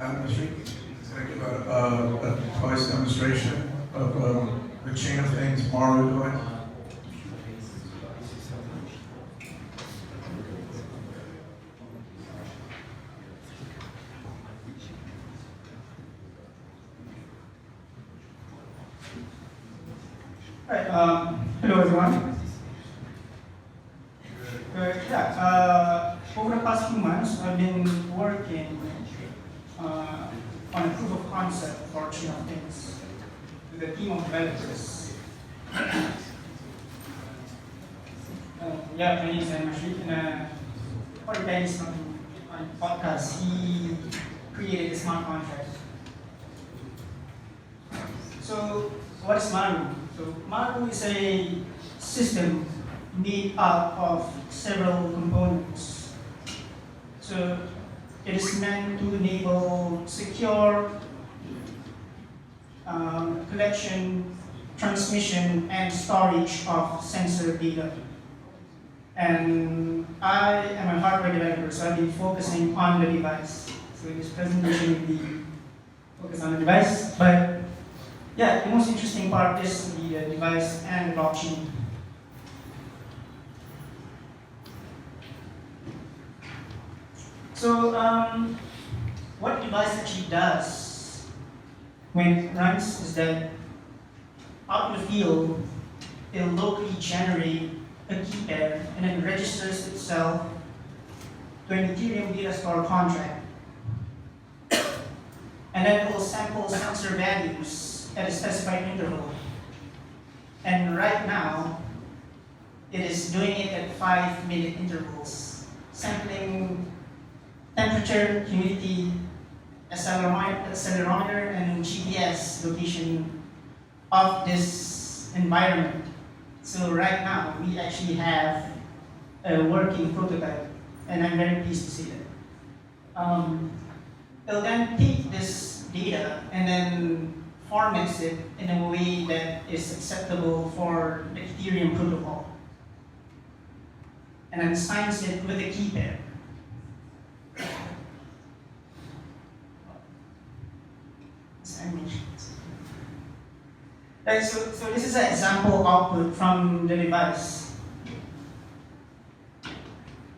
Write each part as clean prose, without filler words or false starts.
Adam Mashrique is going to give a device demonstration of the chain of things Maru device. Right. Hello, everyone. Over the past few months, I've been working on a proof of concept for chain of things with a team of developers. My name is Adam Mashrique, and for the guys on podcast, he created a smart contract. So, what is Maru? So Maru is a system made up of several components. So it is meant to enable secure collection, transmission, and storage of sensor data. And I am a hardware developer, so I'll be focusing on the device. So this presentation will be focused on the device, but the most interesting part is the device and the blockchain. So, what the device actually does when it runs is that out of the field, it'll locally generate a key pair and then registers itself to an Ethereum data store contract. And then it will sample sensor values at a specified interval. And right now, it is doing it at 5-minute intervals, sampling temperature, humidity, accelerometer, and GPS location of this environment. So right now, we actually have a working prototype, and I'm very pleased to see that. It'll then take this data and then formats it in a way that is acceptable for the Ethereum protocol, and then signs it with a key pair. Right, so this is an example output from the device.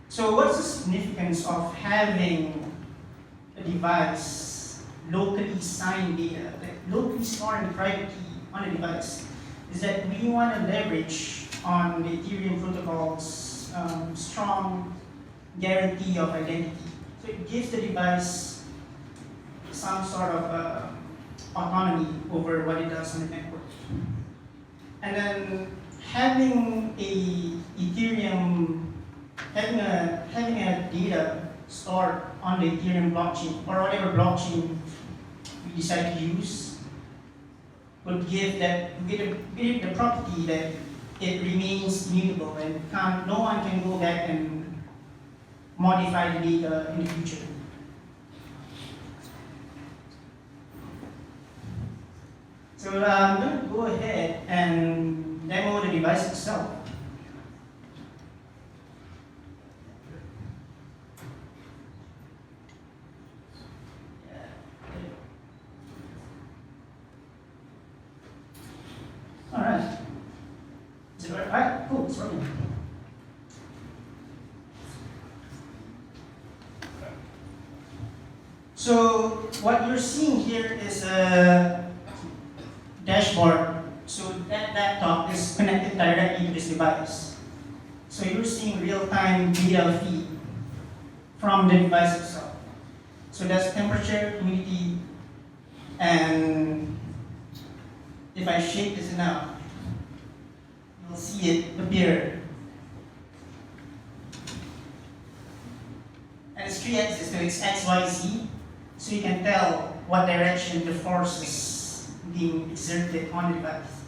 So what's the significance of having a device locally signed data, like locally storing private key on a device? Is that we want to leverage on the Ethereum protocol's strong guarantee of identity. So it gives the device some sort of autonomy over what it does on the network. And then having a data stored on the Ethereum blockchain or whatever blockchain we decide to use would give the property that it remains immutable and no one can go back and modify the data in the future. So I'm going to go ahead and demo the device itself. All right. Is it all right? Cool, it's working. So what you're seeing here is a dashboard. So that laptop is connected directly to this device. So you're seeing real-time data feed from the device itself. So that's temperature, humidity, and if I shake this enough, you'll see it appear. And it's 3 axis, so it's X, Y, Z. So you can tell what direction the force is being exerted on the device.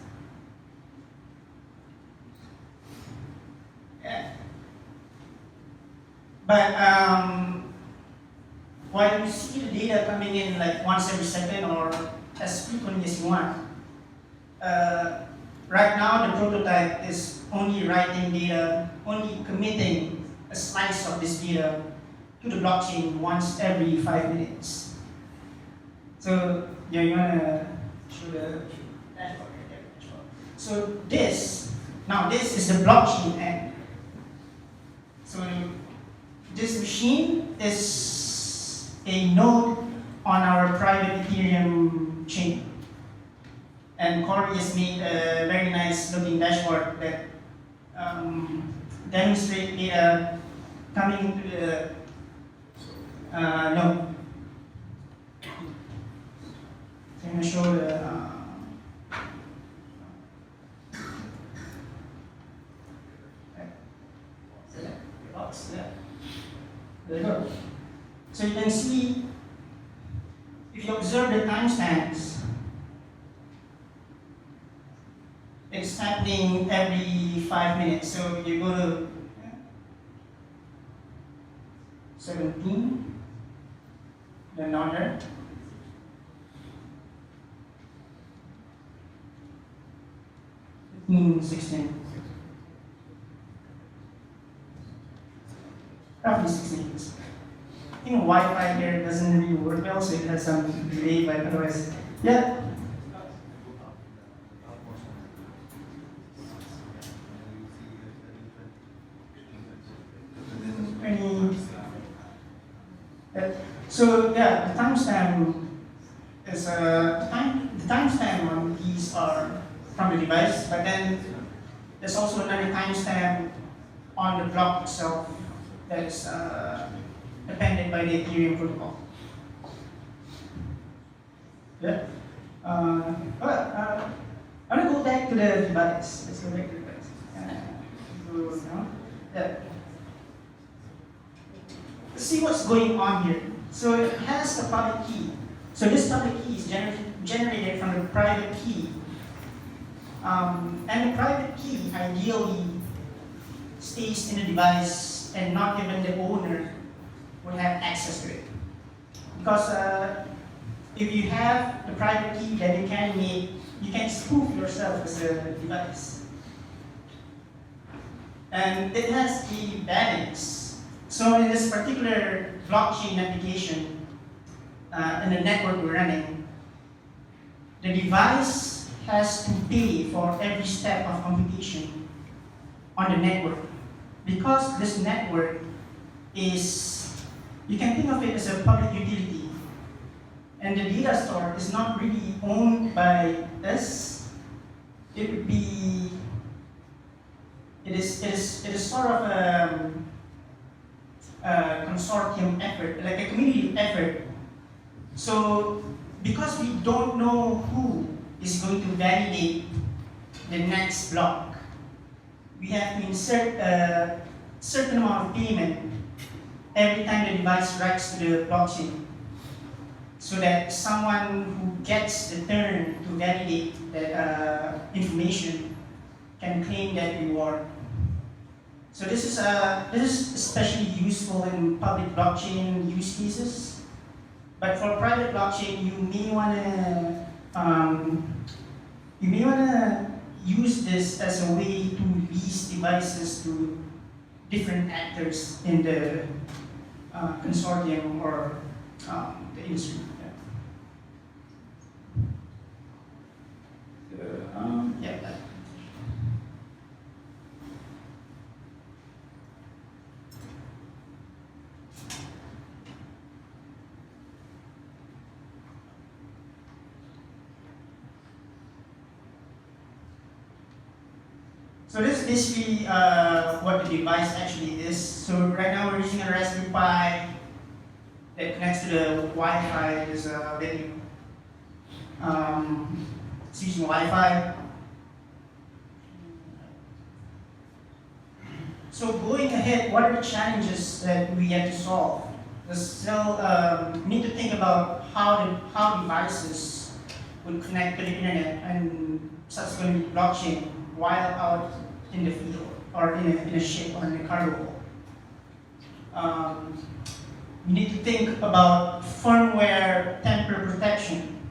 Yeah. But while you see the data coming in like once every second or as frequently as you want, right now the prototype is only writing data, only committing a slice of this data to the blockchain once every 5 minutes. So yeah, you wanna show the dashboard right there. Dashboard. So this is the blockchain end. So this machine is a node on our private Ethereum chain. And Corey has made a very nice looking dashboard that demonstrates data coming into the node. So I'm going to show the there you go. So you can see, if you observe the timestamps, it's happening every 5 minutes. So you go to 17, then another. Mm, 16. Roughly 16 years. I think Wi-Fi here doesn't really work well, so it has some delay, but otherwise, yeah. So yeah, the timestamp is the timestamp on these are from the device, but then there's also another timestamp on the block itself that is dependent by the Ethereum protocol. Yeah. I'm gonna go back to the device. Let's go back to the device. Yeah. Let's see what's going on here. So it has a public key. So this public key is generated from the private key. And the private key ideally stays in the device and not even the owner would have access to it. Because if you have the private key, then you can spoof yourself as a device. And it has the balance. So in this particular blockchain application, in the network we're running, the device has to pay for every step of computation on the network. Because this network is, you can think of it as a public utility. And the data store is not really owned by us. It would be, it is sort of a consortium effort, like a community effort. So because we don't know who is going to validate the next block, we have to insert a certain amount of payment every time the device writes to the blockchain, so that someone who gets the turn to validate that information can claim that reward. So this is especially useful in public blockchain use cases. But for private blockchain, you may wanna use this as a way to lease devices to different actors in the consortium or the industry. Yeah. So this is basically what the device actually is. So right now we're using a Raspberry Pi that connects to the Wi-Fi. There's a venue. It's using Wi-Fi. So going ahead, what are the challenges that we have to solve? There's still, we need to think about how devices would connect to the internet and subsequently blockchain while out in the field or in a ship or in a cargo hold. We need to think about firmware temper protection,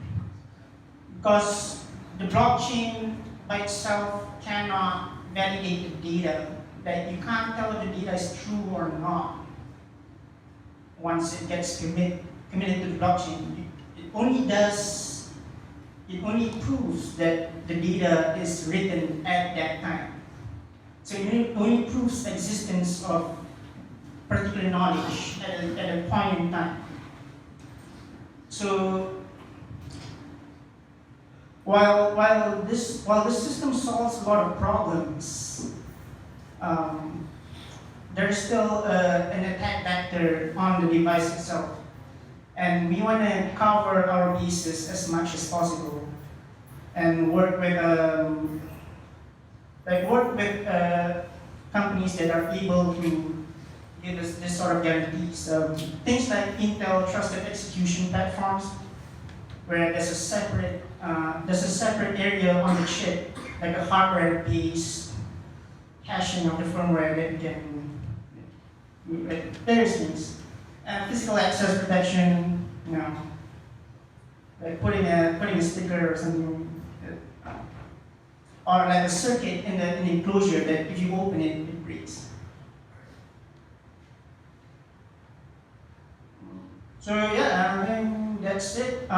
because the blockchain by itself cannot validate the data. That you can't tell if the data is true or not once it gets committed to the blockchain. only proves that the data is written at that time. So it only proves existence of particular knowledge at a point in time. So while this system solves a lot of problems, there's still an attack vector on the device itself. And we want to cover our bases as much as possible and work with companies that are able to give us this sort of guarantees. Things like Intel Trusted Execution Platforms, where there's a separate area on the chip, like a hardware-based caching of the firmware that you can various things. Physical access protection, like putting a sticker or something, or like a circuit in the enclosure that if you open it, it breaks. So yeah, I think that's it.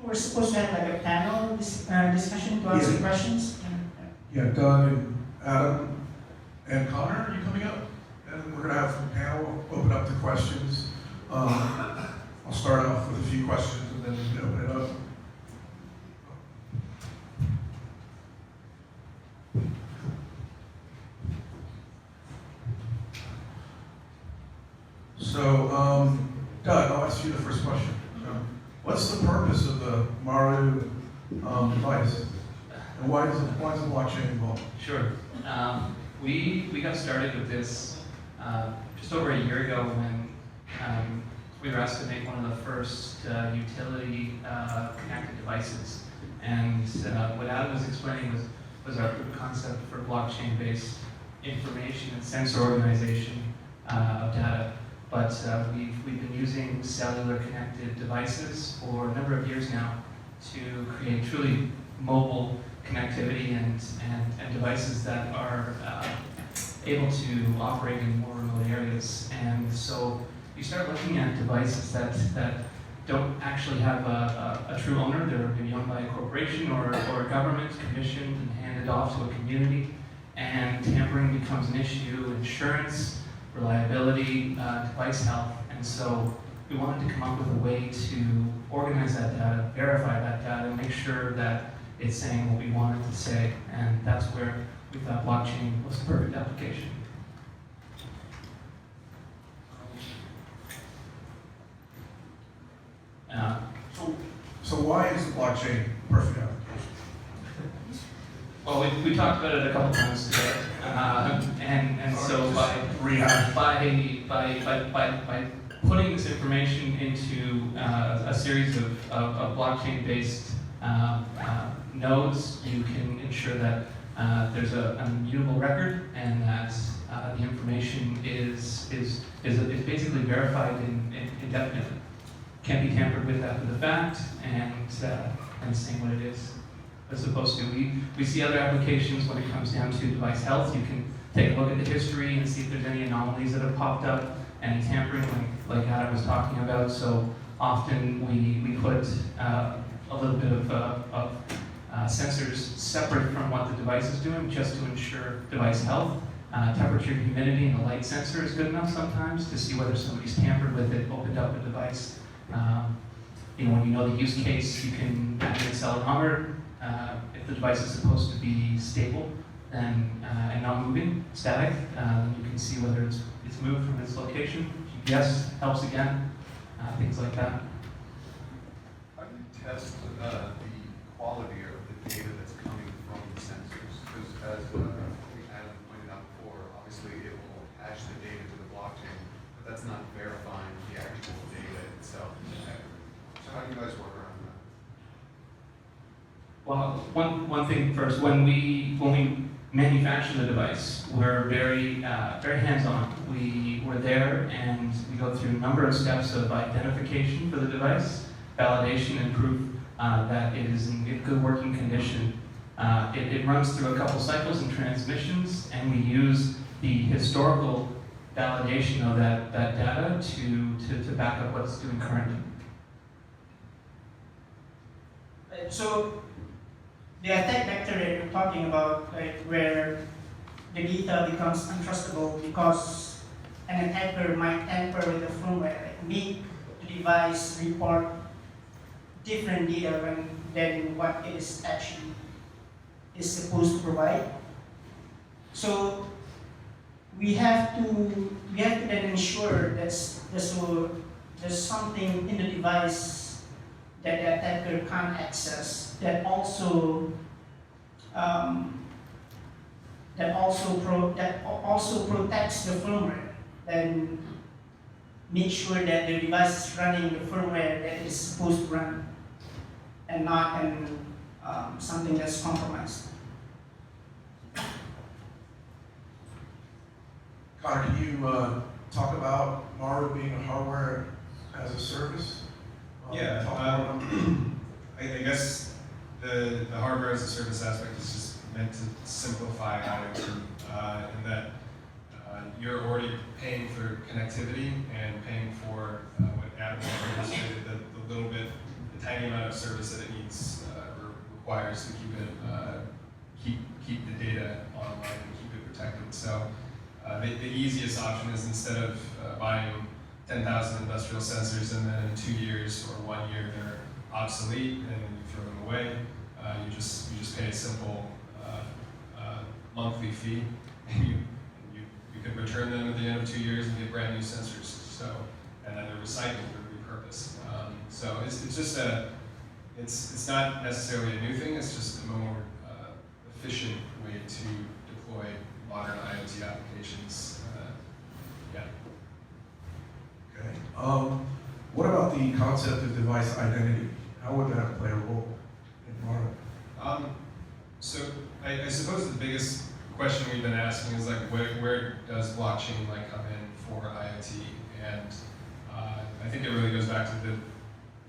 We're supposed to have like a panel discussion to answer questions. Yeah, Doug and Adam and Conor, are you coming up? And we're going to have a panel open up to questions. I'll start off with a few questions and then we can open it up. So, Doug, I'll ask you the first question. What's the purpose of the Maru device? And why is the blockchain involved? Sure. We got started with this just over a year ago when we were asked to make one of the first utility connected devices. And what Adam was explaining was our proof of concept for blockchain-based information and sensor organization of data. But we've been using cellular connected devices for a number of years now to create truly mobile connectivity and devices that are able to operate in more remote areas. And so you start looking at devices that don't actually have a true owner. They're maybe owned by a corporation or a government, commissioned and handed off to a community. And tampering becomes an issue, insurance, reliability, device health. And so we wanted to come up with a way to organize that data, verify that data, make sure that it's saying what we want it to say. And that's where we thought blockchain was the perfect application. So why is the blockchain perfect application? Well, we talked about it a couple times today, and so by putting this information into a series of blockchain-based nodes, you can ensure that there's an immutable record, and that the information is basically verified indefinitely. Can't be tampered with after the fact, and saying what it is. As opposed to, we see other applications when it comes down to device health. You can take a look at the history and see if there's any anomalies that have popped up, any tampering, like Adam was talking about. So often we put a little bit of sensors separate from what the device is doing, just to ensure device health. Temperature, humidity, and the light sensor is good enough sometimes to see whether somebody's tampered with it, opened up the device. When you know the use case, you can add an accelerometer. If the device is supposed to be stable and not moving, static, you can see whether it's moved from its location. GPS helps again, things like that. How do you test the quality of the data that's coming from the sensors? Because as Adam pointed out before, obviously it will hash the data to the blockchain, but that's not verifying the actual data itself. So how do you guys work around that? Well, one thing first, when we manufacture the device, we're very hands-on. We're there and we go through a number of steps of identification for the device, validation and proof that it is in good working condition. It runs through a couple cycles and transmissions, and we use the historical validation of that data to back up what it's doing currently. So the attack vector that you're talking about, like where the data becomes untrustable because an attacker might tamper with the firmware, like make the device report different data than what it is actually is supposed to provide. So we have to then ensure that there's something in the device that the attacker can't access that also protects the firmware and make sure that the device is running the firmware that it is supposed to run and not something that's compromised. Conor, can you talk about Maru being a hardware as a service? Yeah, Talk about I guess the hardware as a service aspect is just meant to simplify IoT, in that you're already paying for connectivity and paying for what Adam illustrated, the little bit, the tiny amount of service that it needs or requires to keep the data online and keep it protected. So the easiest option is instead of buying 10,000 industrial sensors and then in 2 years or 1 year they're obsolete and you throw them away, you just pay a simple monthly fee, and you could return them at the end of 2 years and get brand new sensors. So, and then they're recycled or repurposed. So it's just it's not necessarily a new thing. It's just a more efficient way to deploy modern IoT applications. Yeah. Okay. What about the concept of device identity? How would that play a role in Maru? So I suppose the biggest question we've been asking is like where does blockchain come in for IoT? And I think it really goes back to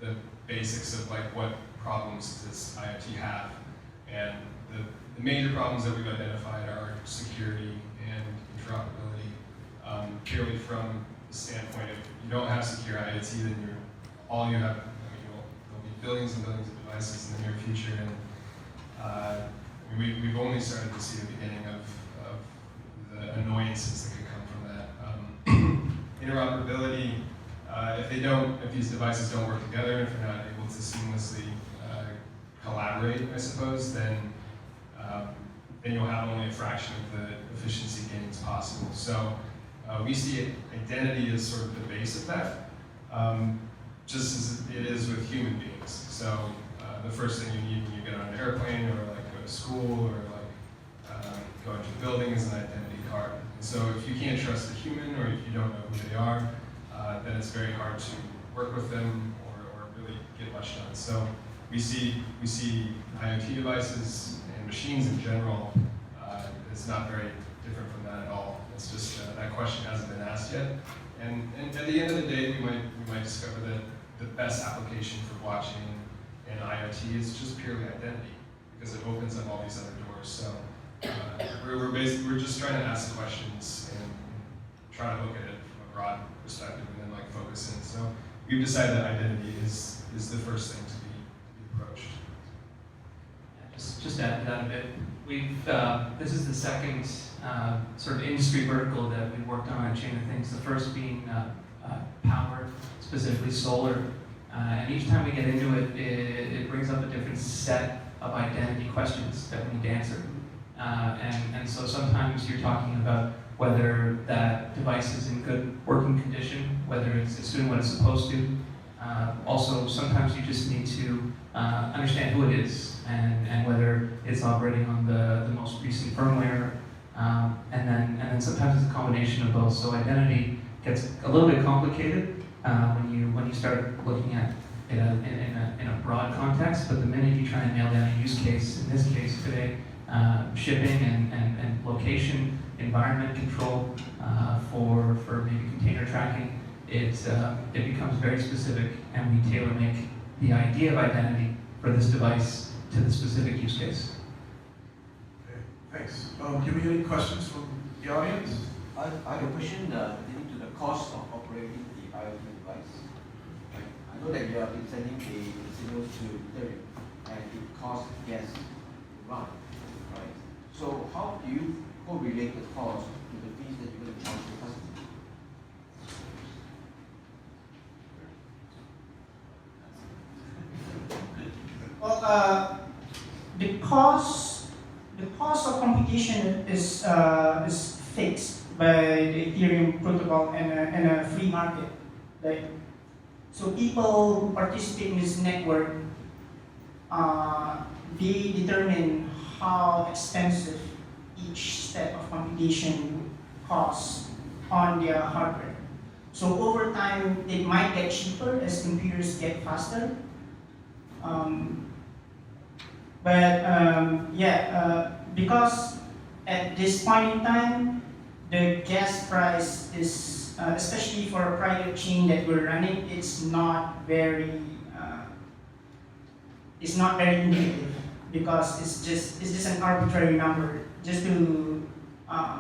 the basics of what problems does IoT have, and the major problems that we've identified are security and interoperability. Purely from the standpoint of you don't have secure IoT, then there'll be billions and billions of devices in the near future, and we've only started to see the beginning of the annoyances that could come from that. Interoperability, if these devices don't work together, if they're not able to seamlessly collaborate, I suppose, then you'll have only a fraction of the efficiency gains possible. So we see identity as sort of the base of that, just as it is with human beings. So the first thing you need when you get on an airplane or go to school or go into a building is an identity card. And so if you can't trust a human or if you don't know who they are, then it's very hard to work with them or really get much done. So we see IoT devices and machines in general, it's not very different from that at all. It's just that question hasn't been asked yet. And at the end of the day, we might discover that the best application for blockchain and IoT is just purely identity, because it opens up all these other doors. So we're just trying to ask questions and try to look at it from a broad perspective and then focus in. So we've decided that identity is the first thing to be approached. Just to add to that a bit, this is the second sort of industry vertical that we worked on at Chain of Things. The first being power, specifically solar. And each time we get into it, it brings up a different set of identity questions that we need to answer. And so sometimes you're talking about whether that device is in good working condition, whether it's doing what it's supposed to. Also, sometimes you just need to understand who it is and whether it's operating on the most recent firmware. And then sometimes it's a combination of both. So identity gets a little bit complicated when you start looking at it in a broad context. But the minute you try and nail down a use case, in this case today, shipping and location, environment control for maybe container tracking, it becomes very specific, and we tailor make the idea of identity for this device to the specific use case. Okay, thanks. Can we get any questions from the audience? I have a question relating to the cost of operating the IoT device. I know that you are sending the signals to Ethereum, and it costs gas to run, right? So how do you correlate the cost to the fees that you're going to charge the customer? Well, the cost of computation is fixed by the Ethereum protocol and a free market. Like, so people who participate in this network, they determine how expensive each step of computation costs on their hardware. So over time, it might get cheaper as computers get faster. Because at this point in time, the gas price is, especially for a private chain that we're running, it's not very indicative, because it's just an arbitrary number just to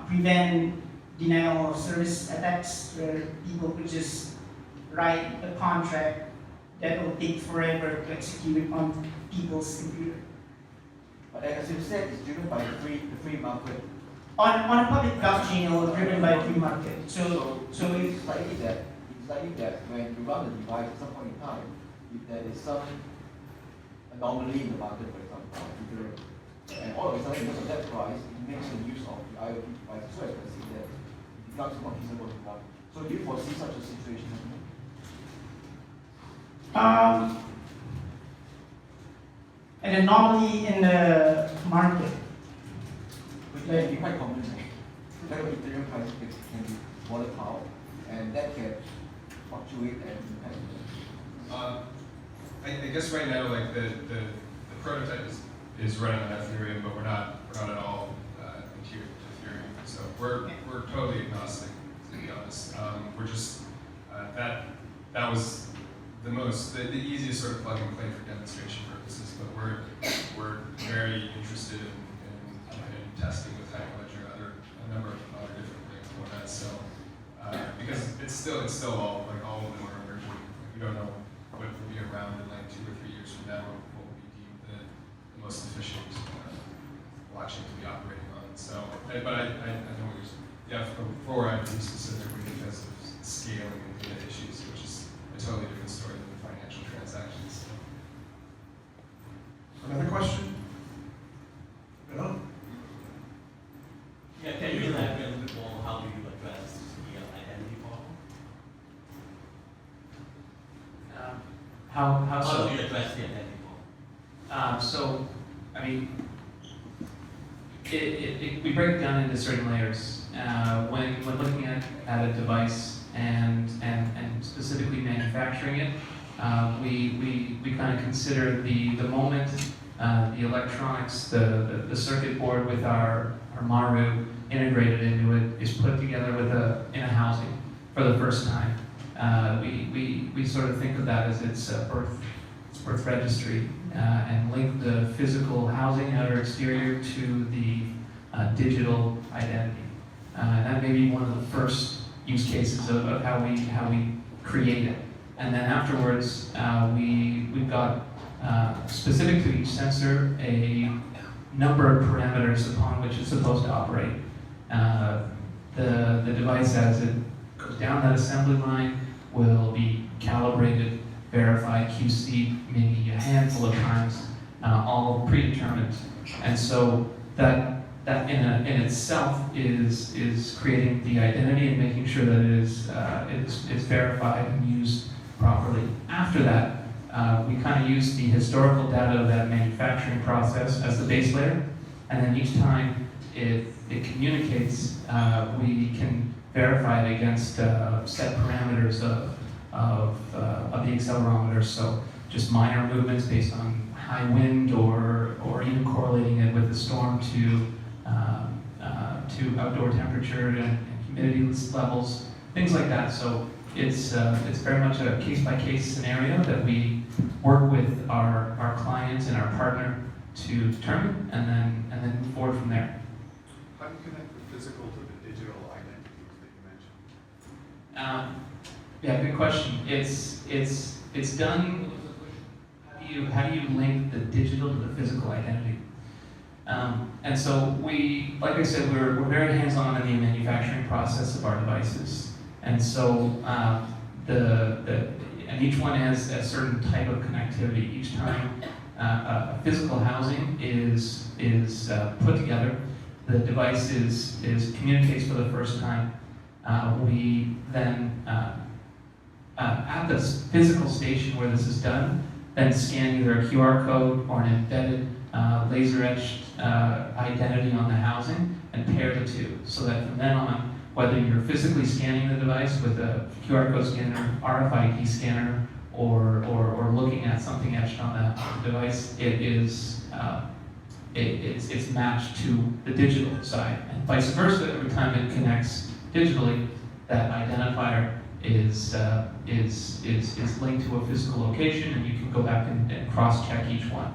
prevent denial of service attacks, where people could just write a contract that will take forever to execute on people's computer. But as you said, it's driven by the free market. On a public blockchain or driven by free market. So It's likely that when you run the device at some point in time, if there is some anomaly in the market, for example, and all of a sudden because of that price, it makes the use of the IoT device so expensive that it becomes more feasible to run. So do you foresee such a situation happening? an anomaly in the market. Which can be quite common, right? That Ethereum price can be volatile, and that can fluctuate and impact. I guess right now, like the prototype is running on Ethereum, but we're not at all adhered to Ethereum. So we're totally agnostic, to be honest. We're just that was the easiest sort of plug and play for demonstration purposes. But we're very interested in testing with Hyperledger, a number of other different things for that. So because it's still all of them are emerging. We don't know what will be around in like 2 or 3 years from now, what will be deemed the most efficient blockchain to be operating on. So, but I know what you're saying. Yeah, for IoT specifically, because of scaling and data issues, which is a totally different story than the financial transactions. Another question? No? Yeah, can you elaborate a little bit more how do you address the identity problem? How How so? do you address the identity problem? So, I mean, we break it down into certain layers. When looking at a device and specifically manufacturing it, we kind of consider the moment, the electronics, the circuit board with our Maru integrated into it is put together in a housing for the first time. We sort of think of that as its birth registry, and link the physical housing, outer exterior, to the digital identity. And that may be one of the first use cases of how we create it. And then afterwards, we've got specific to each sensor a number of parameters upon which it's supposed to operate. The device, as it goes down that assembly line, will be calibrated, verified, QC'd maybe a handful of times, all predetermined. And so that in itself is creating the identity and making sure that it's verified and used properly. After that, we kind of use the historical data of that manufacturing process as the base layer, and then each time it communicates, we can verify it against set parameters of the accelerometer. So just minor movements based on high wind, or even correlating it with the storm to outdoor temperature and humidity levels, things like that. So it's very much a case-by-case scenario that we work with our clients and our partner to determine, and then move forward from there. How do you connect the physical to the digital identities that you mentioned? Yeah, good question. It's done. do you link the digital to the physical identity? And so we, like I said, we're very hands-on in the manufacturing process of our devices. And so and each one has a certain type of connectivity. Each time a physical housing is put together, the device communicates for the first time. We then at the physical station where this is done, then scan either a QR code or an embedded laser-etched identity on the housing and pair the two, so that from then on, whether you're physically scanning the device with a QR code scanner, RFID scanner, or looking at something etched on the device, it's matched to the digital side, and vice versa. Every time it connects digitally, that identifier is linked to a physical location, and you can go back and cross-check each one.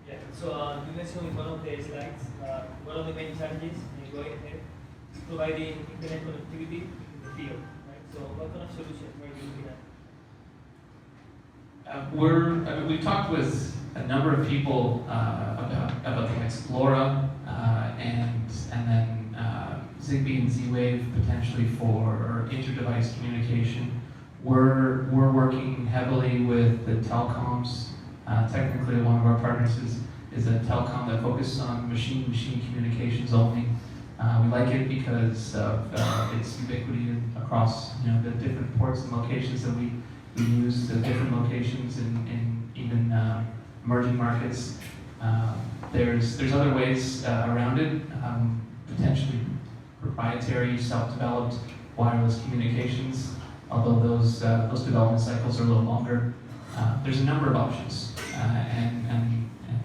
Yeah, so you mentioned in one of the slides, one of the main challenges in going ahead is providing internet connectivity in the field, right? So what kind of solution are you looking at? We've talked with a number of people about the Explora and then Zigbee and Z-Wave potentially for inter-device communication. We're working heavily with the telecoms. Technically, one of our partners is a telecom that focuses on machine-to-machine communications only. We like it because of its ubiquity across the different ports and locations that we use, the different locations in even emerging markets. There's other ways around it, potentially proprietary, self-developed wireless communications, although those development cycles are a little longer. There's a number of options, and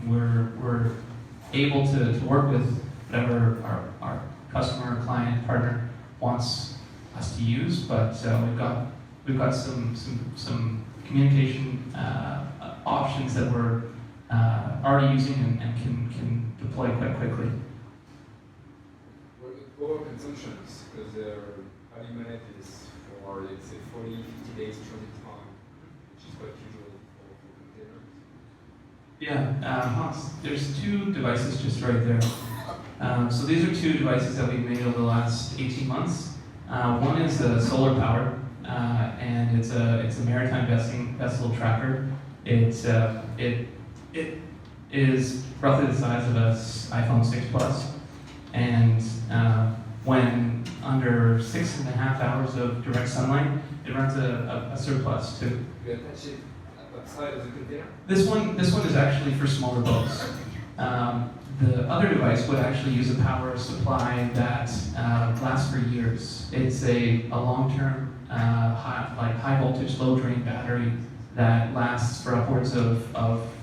we're able to work with whatever our customer, client, partner wants us to use, but we've got some communication options that we're already using and can deploy quite quickly. What about consumptions? Because how do you manage this for, let's say, 40, 50 days transit time, which is quite usual for containers? Yeah, there's two devices just right there. So these are two devices that we've made over the last 18 months. One is a solar powered, and it's a maritime vessel tracker. It is roughly the size of an iPhone 6 Plus, and when under 6.5 hours of direct sunlight, it runs a surplus too. You attach it at the side of the container? This one is actually for smaller boats. The other device would actually use a power supply that lasts for years. It's a long-term, high voltage, low drain battery that lasts for upwards of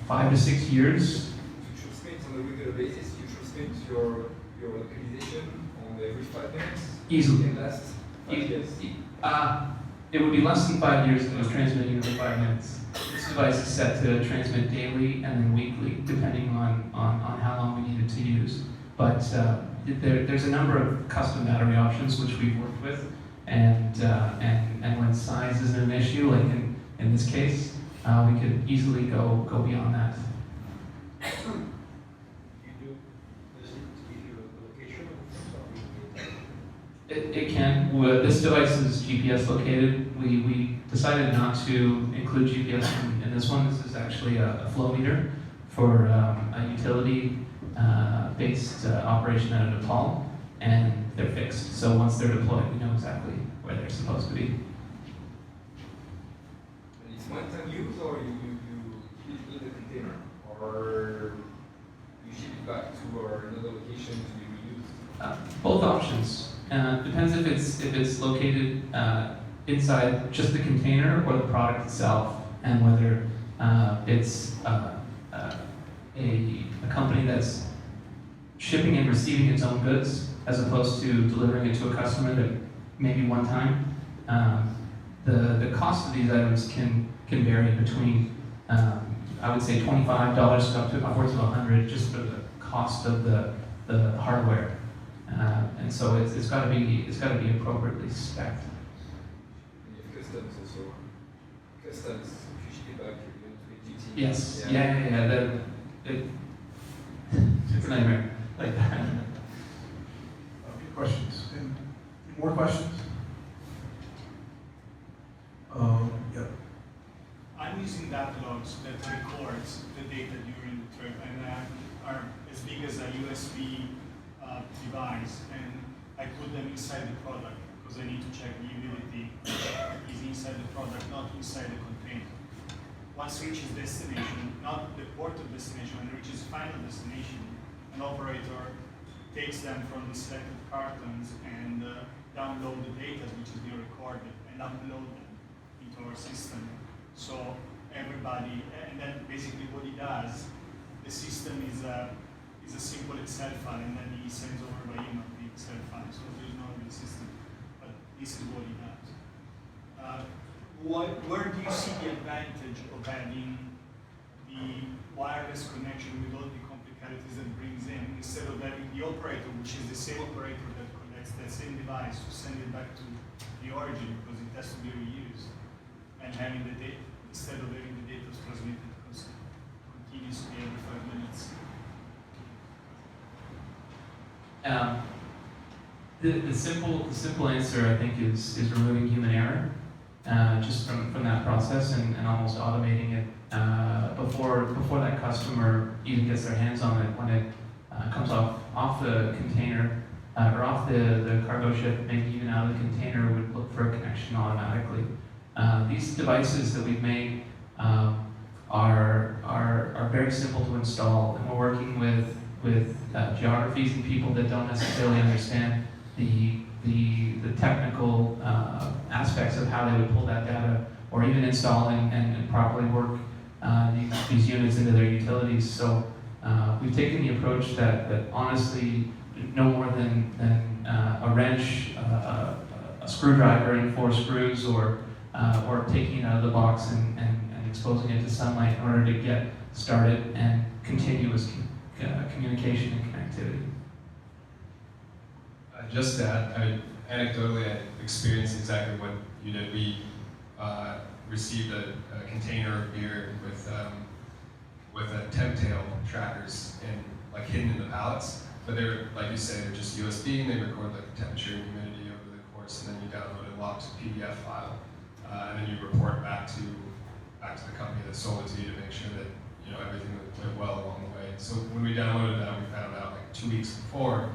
5 to 6 years. You transmit on a regular basis. You transmit your localization on every 5 minutes. Easily. It can last 5 years. It would be less than 5 years if it was transmitting every 5 minutes. This device is set to transmit daily and then weekly, depending on how long we need it to use. But there's a number of custom battery options which we've worked with, and when size isn't an issue, like in this case, we could easily go beyond that. It can. This device is GPS located. We decided not to include GPS in this one. This is actually a flow meter for a utility-based operation out of Nepal, and they're fixed. So once they're deployed, we know exactly where they're supposed to be. And it's one-time use, or you keep it in the container, or you ship it back to another location to be reused? Both options. Depends if it's located inside just the container or the product itself, and whether it's a company that's shipping and receiving its own goods as opposed to delivering it to a customer that maybe one time. The cost of these items can vary between I would say $25 up to upwards of $100 just for the cost of the hardware. And so it's got to be appropriately spec'd. And you have customs also. Distance, push GT. Yes, yeah. It's a nightmare like that. Good questions. And more questions? Yeah. I'm using data logs that records the data during the trip, and are as big as a USB device, and I put them inside the product because I need to check the humidity is inside the product, not inside the container. Once it reaches destination, not the port of destination, when it reaches final destination, an operator takes them from the selected cartons and download the data which is being recorded and upload them into our system. So everybody, and then basically what he does, the system is a simple Excel file, and then he sends over by email the Excel file. So there's no real system, but this is what he does. Where do you see the advantage of having the wireless connection with all the complicalities that brings in, instead of having the operator, which is the same operator that connects that same device, to send it back to the origin because it has to be reused, and having the data, instead of having the data transmitted continuously every 5 minutes? The simple answer, I think, is removing human error, just from that process, and almost automating it before that customer even gets their hands on it. When it comes off the container or off the cargo ship, maybe even out of the container, would look for a connection automatically. These devices that we've made are very simple to install, and we're working with geographies and people that don't necessarily understand the technical aspects of how they would pull that data, or even install and properly work these units into their utilities. So we've taken the approach that honestly, no more than a wrench, a screwdriver and 4 screws, or taking it out of the box and exposing it to sunlight in order to get started and continuous communication and connectivity. Just that, anecdotally, I experienced exactly what you did. We received a container of beer with a temp tail trackers hidden in the pallets, but they're, like you say, they're just USB, and they record the temperature and humidity over the course, and then you download a locked PDF file, and then you report back to the company that sold it to you to make sure that everything went well along the way. So when we downloaded that, we found out 2 weeks before,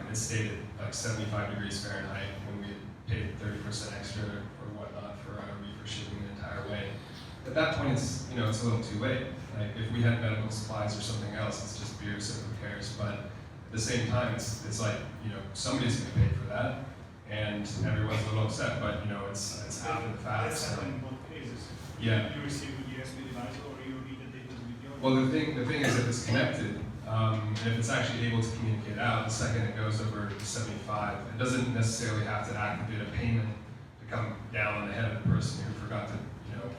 it stayed at 75 degrees Fahrenheit when we had paid 30% extra or whatnot for reefer shipping the entire way. At that point, it's a little too late. If we had medical supplies or something else, it's just beer, so who cares? But at the same time, it's somebody's going to pay for that, and everyone's a little upset. But it's after the fact. That's happened in both cases. Yeah. You receive a USB device, or you read the data to the Well, the thing is, if it's connected, and if it's actually able to communicate out, the second it goes over 75, it doesn't necessarily have to activate a payment to come down on the head of the person who forgot to,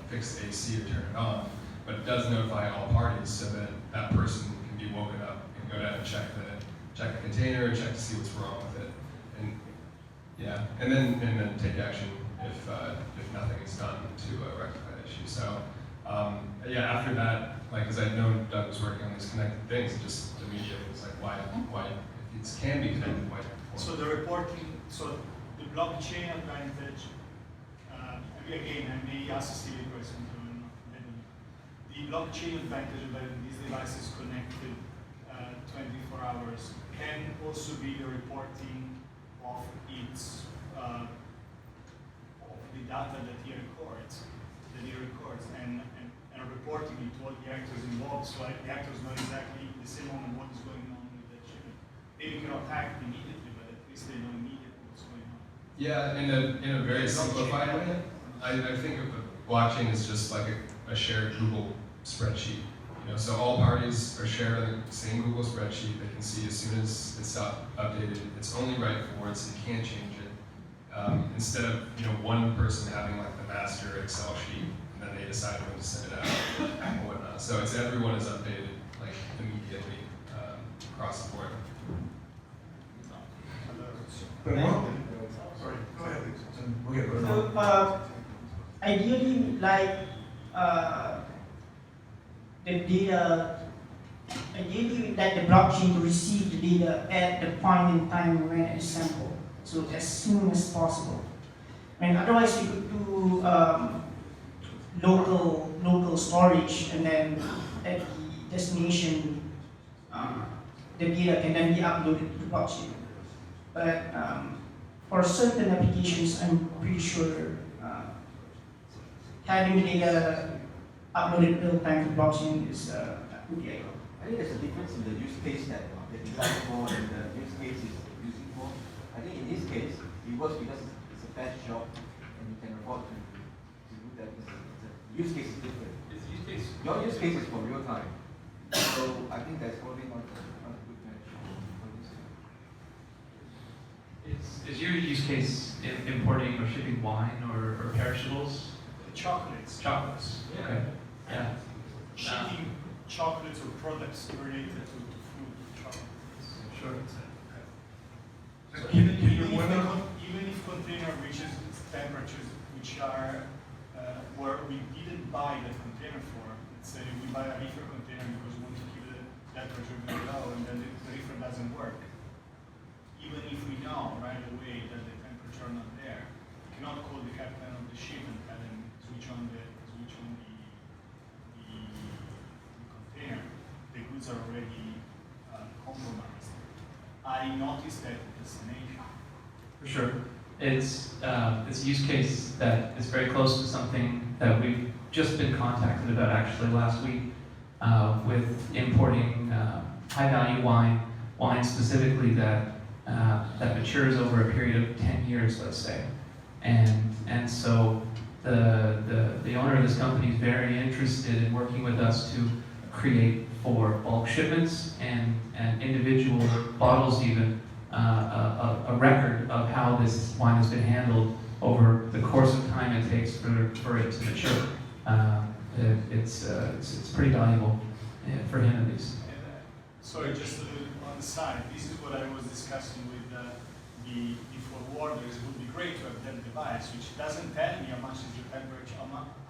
fix the AC or turn it on. But it does notify all parties so that that person can be woken up and go down and check the container, check to see what's wrong with it, and then take action if nothing is done to rectify the issue. So after that, because I'd known Doug was working on these connected things, it just immediately was why if it can be connected, why? So the reporting, so the blockchain advantage, again, I may ask a silly question to the blockchain advantage of having these devices connected 24 hours can also be the reporting of its of the data that he records, and reporting it to all the actors involved, so the actors know exactly the same moment what is going on with that shipment. Maybe cannot act immediately, but at least they know immediately what's going on. Yeah, in a very simplified way, I think of the blockchain as just like a shared Google spreadsheet. So all parties are sharing the same Google spreadsheet. They can see as soon as it's updated, it's only right forward, so you can't change it. Instead of one person having the master Excel sheet, and then they decide when to send it out and whatnot. So everyone is updated immediately across the board. Benoit? Sorry, go ahead. We'll get Benoit. So, ideally, like the data, ideally, we'd like the blockchain to receive the data at the point in time when it's sampled, so as soon as possible. And otherwise, we could do local storage, and then at the destination, the data can then be uploaded to the blockchain. But for certain applications, I'm pretty sure having the data uploaded real time to blockchain is would be ideal. I think there's a difference in the use case that they design for and the use case is using for. I think in this case, it works because it's a fast job and you can afford to do that. The use case is different. It's use case. Your use case is for real time. So I think that's probably not a good match for this. Is your use case importing or shipping wine or perishables? Chocolates. Chocolates. Yeah. Okay. Yeah. Shipping chocolates or products related to food chocolates. Sure. So Can you even window- even if container reaches temperatures which are where we didn't buy that container for, let's say we buy a reefer container because we want to keep the temperature very low and then the reefer doesn't work. Even if we know right away that the temperature not there, we cannot call the captain of the ship and tell him switch on the container. The goods are already compromised. I noticed that at destination. For sure. It's a use case that is very close to something that we've just been contacted about actually last week with importing high-value wine specifically that matures over a period of 10 years, let's say. And so the owner of this company is very interested in working with us to create for bulk shipments and individual bottles even a record of how this wine has been handled over the course of time it takes for it to mature. It's pretty valuable for him at least. Sorry, just on the side, this is what I was discussing with the forwarders. It would be great to have that device, which doesn't tell me how much is the temperature,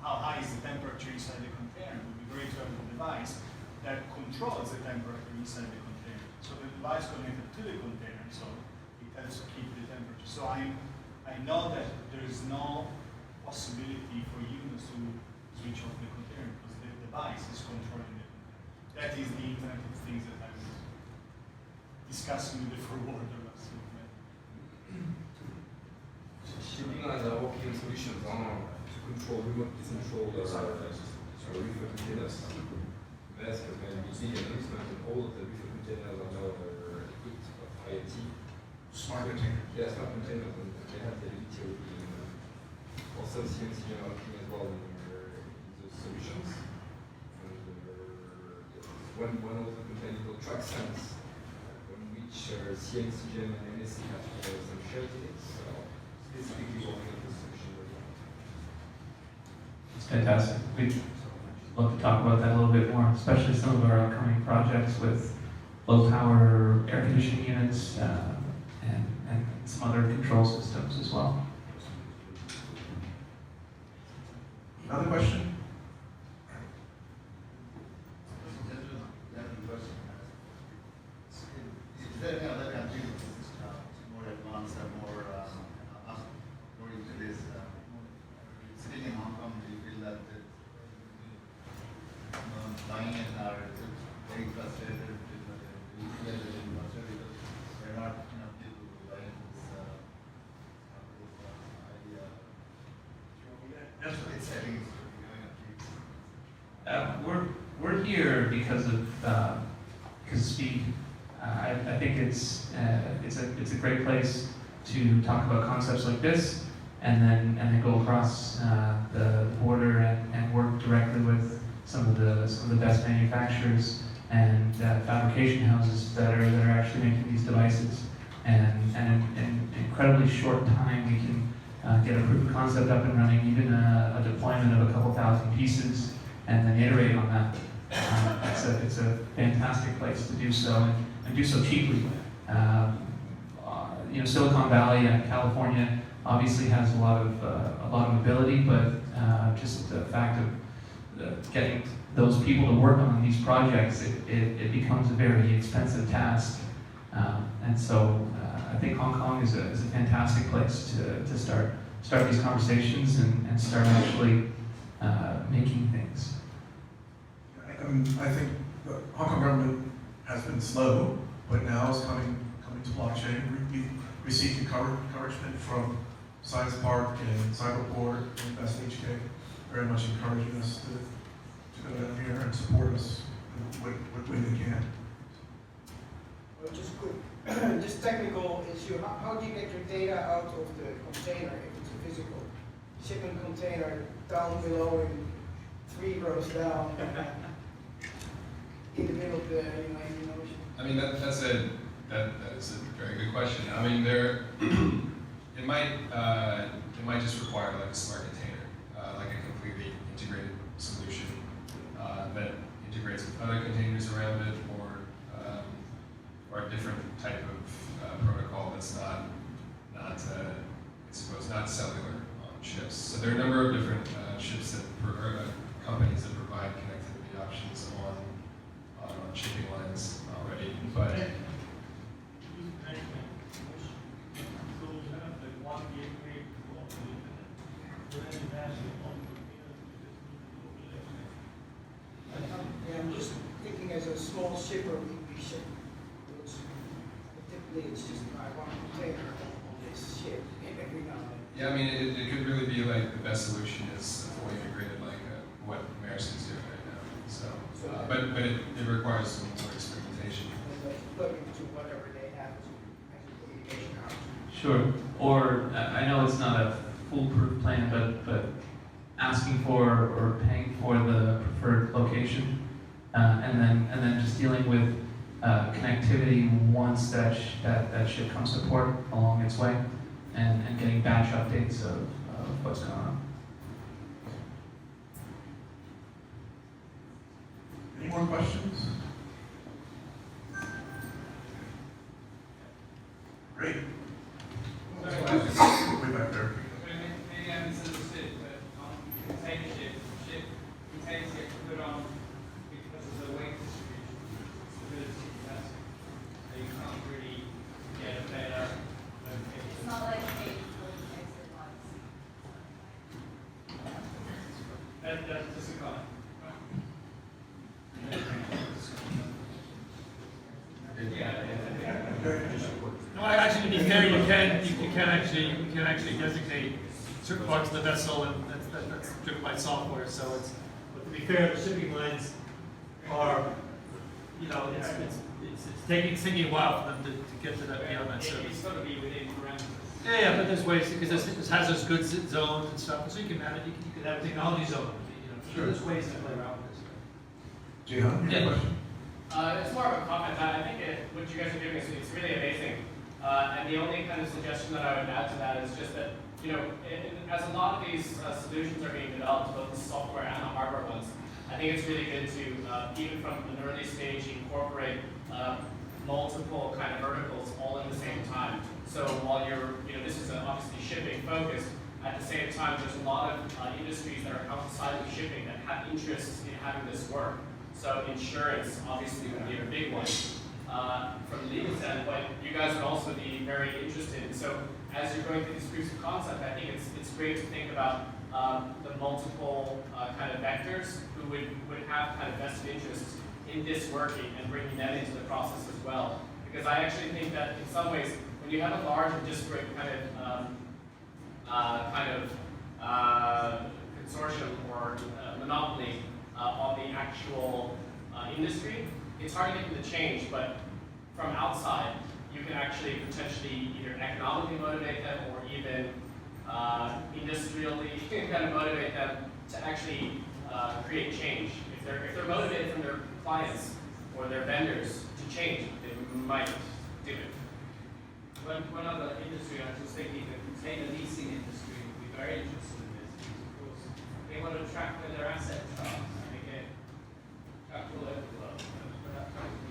how high is the temperature inside the container. It would be great to have a device that controls the temperature inside the container. So the device connected to the container, so it helps keep the temperature. So I know that there is no possibility for humans to switch off the container because the device is controlling the container. That is the Internet of Things that I was discussing with the forwarder last week. Shipping as a working solution to control remote control reefer containers. Maersk has made a big announcement and all of the reefer containers are now equipped with IoT. Smart container. Yeah, smart containers, and they have the ability of being also CMC are working as well in those solutions. And one of the containers called track sense, on which CMCGM and MSC have some shared in it. So specifically working on this solution as well. It's fantastic. We'd love to talk about that a little bit more, especially some of our upcoming projects with low power air conditioning units and some other control systems as well. Another question? Is there any other country which is more advanced or more going into this? Sitting in Hong Kong, do you feel that buying it are very frustrated with the retail infrastructure because there are not enough people buying this idea? Yes, sir. Its settings to be going up. We're here because of speed. I think it's a great place to talk about concepts like this, and then go across the border and work directly with some of the best manufacturers and fabrication houses that are actually making these devices. And in incredibly short time, we can get a proof of concept up and running, even a deployment of a couple thousand pieces, and then iterate on that. It's a fantastic place to do so, and do so cheaply. Silicon Valley and California obviously has a lot of ability, but just the fact of getting those people to work on these projects, it becomes a very expensive task. And so I think Hong Kong is a fantastic place to start these conversations and start actually making things. I think the Hong Kong government has been slow, but now is coming to blockchain. We received encouragement from Science Park and Cyberport and Best HK, very much encouraging us to go down here and support us in what way they can. Well, just quick, just technical issue. How do you get your data out of the container if it's a physical shipping container down below in 3 rows down in the middle of the Indian Ocean? I mean, that is a very good question. I mean, it might just require like a smart container, like a completely integrated solution that integrates with other containers around it, or a different type of protocol that's not I suppose not cellular on ships. So there are a number of different ships companies that provide connectivity options on shipping lines already, but. Yeah, I'm just thinking as a small shipper, we ship goods. Typically, it's just one container on this ship every now and then. Yeah, I mean, it could really be like the best solution is fully integrated, like what Maersk is doing right now. So, but it requires some more experimentation. Plug into whatever they have as a communication out. Sure. Or I know it's not a foolproof plan, but asking for or paying for the preferred location, and then just dealing with connectivity once that ship comes to port along its way, and getting batch updates of what's going on. Any more questions? Great. Way back there. Maybe I misunderstood, but on container containers get put on because of the weight distribution, stability, so you can't really get a better location. It's not like a fully fixed device. That's just a comment. No, actually, to be fair, you can actually designate certain parts of the vessel, and that's driven by software. So but to be fair, the shipping lines are, it's taking a while for them to get to that beyond that service. It's got to be within parameters. Yeah, but there's ways because there's hazardous goods zones and stuff, so you can manage. You can have a technology zone. Sure. There's ways to play around with this. Jihan, you have a question? It's more of a comment. I think what you guys are doing is it's really amazing. And the only kind of suggestion that I would add to that is just that, as a lot of these solutions are being developed, both the software and the hardware ones, I think it's really good to, even from an early stage, incorporate multiple kind of verticals all at the same time. So while this is obviously shipping focused, at the same time, there's a lot of industries that are outside of shipping that have interests in having this work. So insurance obviously would be a big one. From the legal standpoint, you guys would also be very interested. So as you're going through these proofs of concept, I think it's great to think about the multiple kind of vectors who would have kind of vested interests in this working and bringing them into the process as well. Because I actually think that in some ways, when you have a large and disparate kind of consortium or monopoly on the actual industry, it's hard to get them to change, but from outside, you can actually potentially either economically motivate them or even industrially kind of motivate them to actually create change. If they're motivated from their clients or their vendors to change, they might do it. One other industry, I was just thinking the container leasing industry would be very interested in this because, of course, they want to track where their assets are and they get tracked all over the world. But that kind of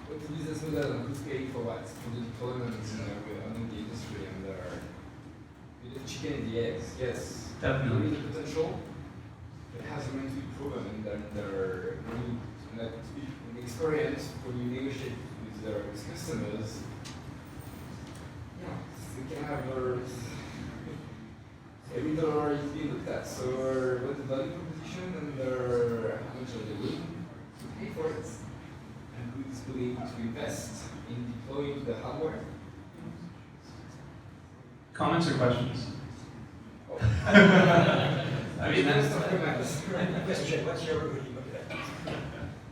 What's the business model and who's paying for what? For the deployment among the industry, and the chicken and the eggs. Yes, Definitely. there is a potential. It has remained to be proven, and then there when I speak from experience, when you negotiate with their customers, yeah, they can have every dollar is being looked at. So what's the value proposition and how much are they willing to pay for it, and who is willing to invest in deploying the hardware. Comments or questions? Oh. I mean, that's, Question, what's your review of that?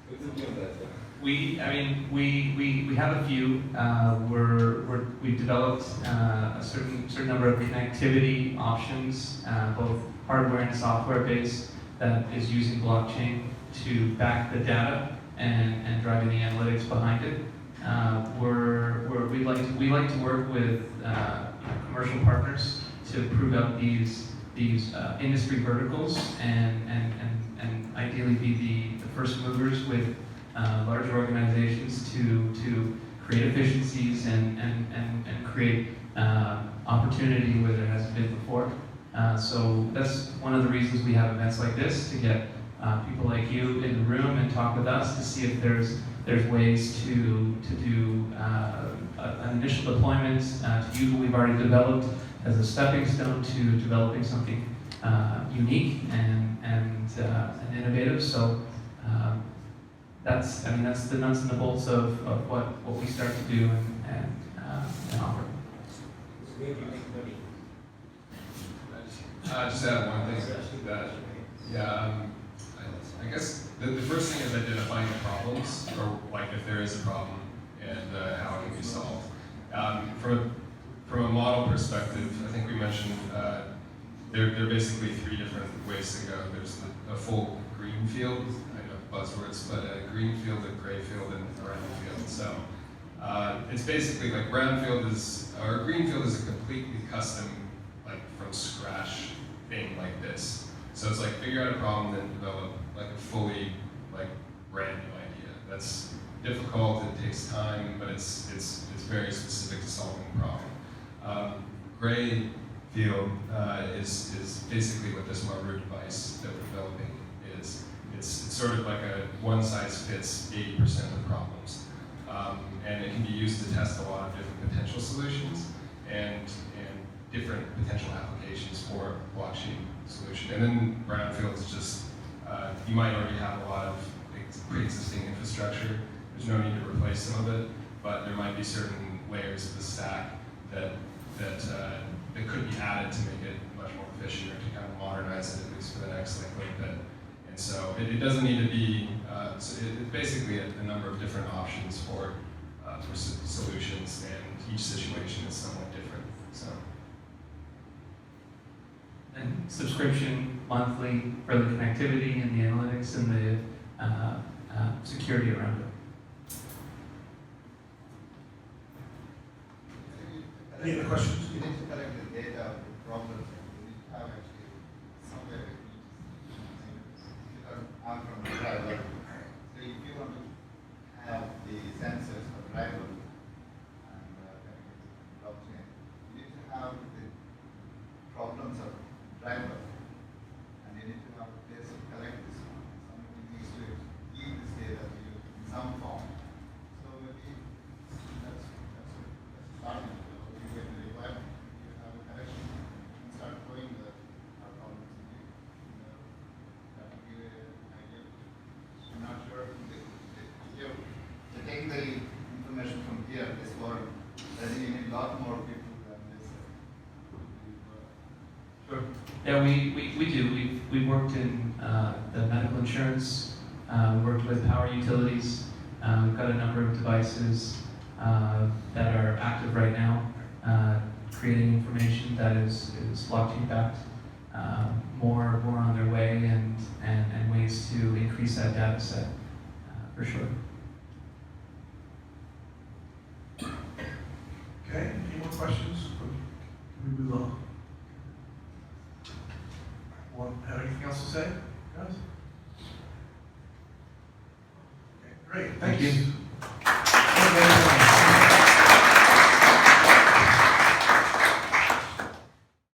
What's the view on that? Yeah. we have a few. We've developed a certain number of connectivity options, both hardware and software based, that is using blockchain to back the data and driving the analytics behind it. We like to work with commercial partners to prove out these industry verticals and ideally be the first movers with larger organizations to create efficiencies and create opportunity where there hasn't been before. So that's one of the reasons we have events like this, to get people like you in the room and talk with us to see if there's ways to do an initial deployment, to use what we've already developed as a stepping stone to developing something unique and innovative. So that's the nuts and the bolts of what we start to do and offer. Where do you make money? Just add one thing to that. Yeah, I guess the first thing is identifying the problems, or like if there is a problem, and how it can be solved. From a model perspective, I think we mentioned there are basically three different ways to go. There's a full green field, I know buzzwords, but a green field, a gray field, and a brown field. So it's basically like brownfield or greenfield is a completely custom, like from scratch thing like this. So it's like figure out a problem, then develop like a fully like brand new idea. That's difficult, it takes time, but it's very specific to solving the problem. Gray field is basically what this Maru device that we're developing is. It's sort of like a one size fits 80% of the problems. And it can be used to test a lot of different potential solutions and different potential applications for a blockchain solution. And then brownfield is just, you might already have a lot of pre-existing infrastructure. There's no need to replace some of it, but there might be certain layers of the stack that could be added to make it much more efficient, or to kind of modernize it, at least for the next like little bit. And so it doesn't need to be, it's basically a number of different options for solutions, and each situation is somewhat different. So. And subscription monthly for the connectivity and the analytics and the security around it. Any other questions? You need to collect the data of the problems, and you need to have actually somewhere because I'm from the driver. So if you want to have the sensors for driver and blockchain, you need to have the problems of driver, and you need to have a place to collect this one. Somebody needs to give this data to you in some form. So maybe that's starting. You get the requirement, you have a connection, and start flowing the problems to you. That will give an idea. I'm not sure if you're taking the information from here, this forum, I think you need a lot more people than this. Sure. Yeah, we do. We've worked in the medical insurance, we worked with power utilities. We've got a number of devices that are active right now, creating information that is blockchain backed. More on their way, and ways to increase that data set, for sure. Okay, any more questions? Can we move on? Have anything else to say, guys? Okay, great, Thank you.